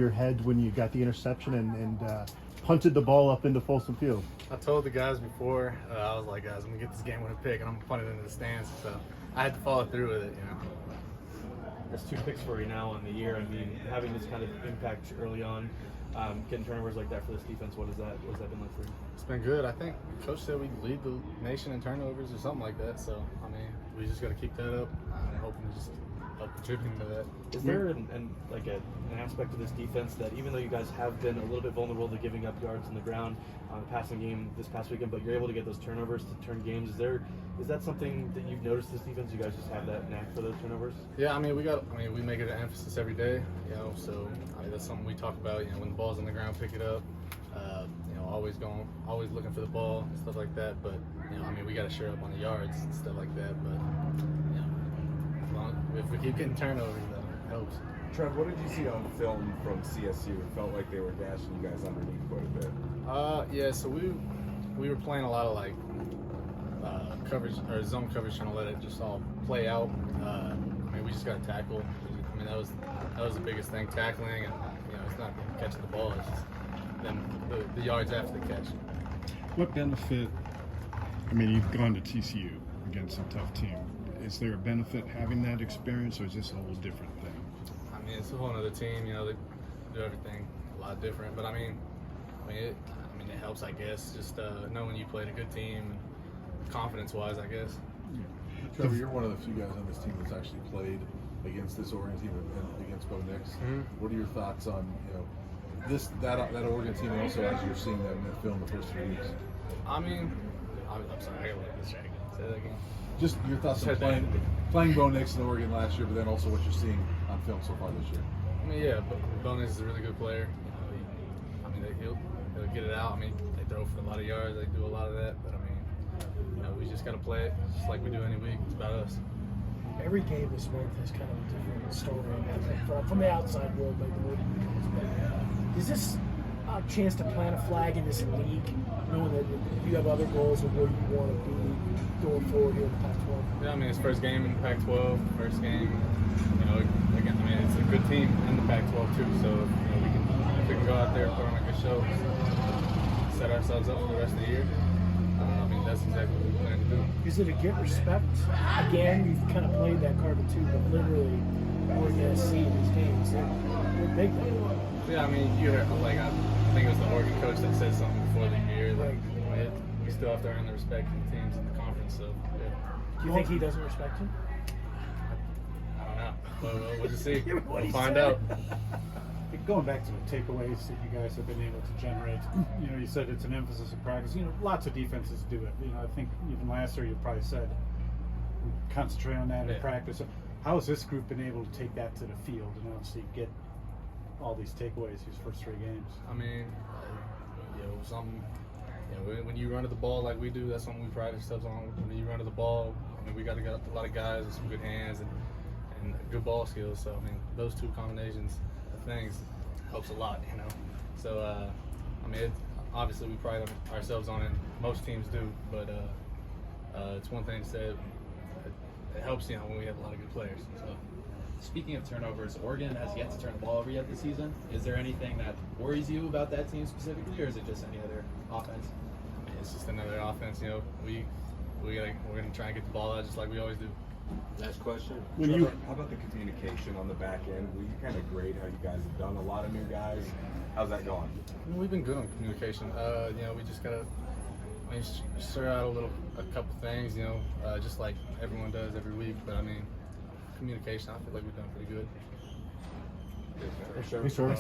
your head when you got the interception and punted the ball up into Folsom Field? I told the guys before, I was like, guys, I'm going to get this game-winning pick, and I'm going to punt it into the stands. So I had to follow through with it, There's 2 picks for you now on the year. I mean, having this kind of impact early on, getting turnovers like that for this defense, what has that been like for you? It's been good. I think Coach said we lead the nation in turnovers or something like that. So, I mean, we just got to keep that up. I'm hoping to just help contribute to that. Is there an aspect of this defense that even though you guys have been a little bit vulnerable to giving up yards on the ground on the passing game this past weekend, but you're able to get those turnovers to turn games? Is that something that you've noticed this defense? You guys just have that knack for those turnovers? Yeah, we make it an emphasis every day, so that's something we talk about, when the ball's on the ground, pick it up, always looking for the ball and stuff like that, but, we got to share up on the yards and stuff like that, but, if we keep getting turnovers, that helps. Trev, what did you see on film from CSU? It felt like they were dashing you guys underneath quite a bit. So we were playing a lot of coverage or zone coverage, trying to let it just all play out. We just got to tackle. That was the biggest thing, tackling, and it's not catching the ball. It's just the yards after the catch. What benefit? You've gone to TCU against a tough team. Is there a benefit having that experience, or is this a whole different thing? It's a whole other team. They do everything a lot different. But it helps, I guess. Just knowing you played a good team, confidence-wise, I guess. Yeah. Trevor, you're one of the few guys on this team that's actually played against this Oregon team and against Bo Nix. Mm-hmm. What are your thoughts on that Oregon team, and also as you're seeing them in film the first 3 weeks? I'm sorry, I gotta look this right again. Say that again. Just your thoughts on playing Bo Nix in Oregon last year, but then also what you're seeing on film so far this year. Bo Nix is a really good player. He'll get it out. They throw for a lot of yards. They do a lot of that. But we just got to play it just like we do any week. It's about us. Every game this month has kind of a different story. From the outside world, like the word is this a chance to plant a flag in this league, knowing that you have other goals of where you want to be going forward here in the Pac-12? Yeah, it's first game in the Pac-12, first game. Again, it's a good team in the Pac-12 too. So if we can go out there and put on a good show, set ourselves up for the rest of the year. That's exactly what we plan to do. Is it a get respect? Again, you've kind of played that card too, but literally, we're going to see these games. They're big. Yeah, you heard, I think it was the Oregon coach that said something before the year. We still have to earn the respect of the teams in the conference. So, yeah. Do you think he doesn't respect you? I don't know. We'll just see. We'll find out. Going back to the takeaways that you guys have been able to generate, you said it's an emphasis of practice. Lots of defenses do it. I think even last year you probably said concentrate on that in practice. How has this group been able to take that to the field and obviously get all these takeaways these first 3 games? When you run to the ball like we do, that's something we pride ourselves on. When you run to the ball, we got a lot of guys with some good hands and good ball skills. So those 2 combinations of things helps a lot, So obviously we pride ourselves on it. Most teams do, but it's one thing to say it helps when we have a lot of good players. So. Speaking of turnovers, Oregon has yet to turn the ball over yet this season. Is there anything that worries you about that team specifically, or is it just any other offense? It's just another offense. We're gonna try and get the ball out just like we always do. Last question. Trevor, how about the communication on the back end? Will you kind of grade how you guys have done? A lot of new guys. How's that going? We've been good on communication. We just gotta stir out a couple things. Just like everyone does every week. But communication, I feel like we've done pretty good. For sure.